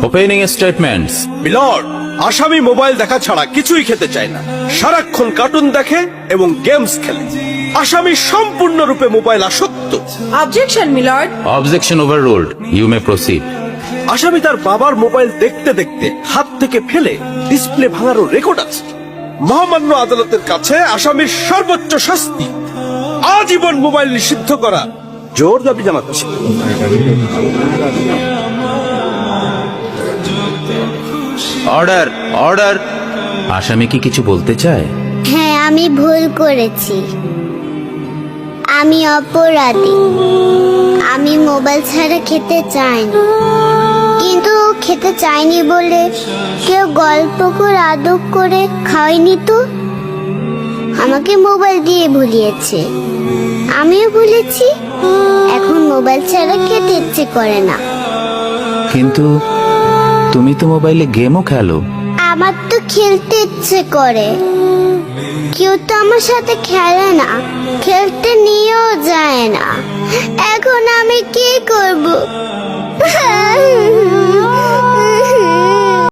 Opening statements. Milord, আসামি mobile দেখা ছাড়া কিছুই খেতে চায় না, সারাক্ষণ কার্টুন দেখে এবং গেমস খেলে। আসামি সম্পূর্ণরূপে মোবাইল আসক্ত। Objection milord. Objection overruled, you may proceed. আসামি তার বাবার মোবাইল দেখতে দেখতে হাত থেকে ফেলে ডিসপ্লে ভাঙারও রেকর্ড আছে। মহামান্য আদালতের কাছে আসামির সর্বোচ্চ শাস্তি আজীবন মোবাইল নিষিদ্ধ করা জোর দাবি জানাচ্ছি। Order, order. আসামি কি কিছু বলতে চায়? হ্যাঁ, আমি ভুল করেছি। আমি অপরাধী। আমি মোবাইল ছাড়া খেতে চাইনি, কিন্তু খেতে চাইনি বলে কেউ গল্প করে আদব করে খাওয়াইনি তো। আমাকে মোবাইল দিয়ে ভুলিয়েছে, আমিও ভুলেছি। এখন মোবাইল ছাড়া খেতে ইচ্ছে করে না। কিন্তু তুমি তো মোবাইলে গেমও খেলো। আমার তো খেলতে ইচ্ছে করে, কেউ তো আমার সাথে খেলে না, খেলতে নিয়েও যায় না। এখন আমি কি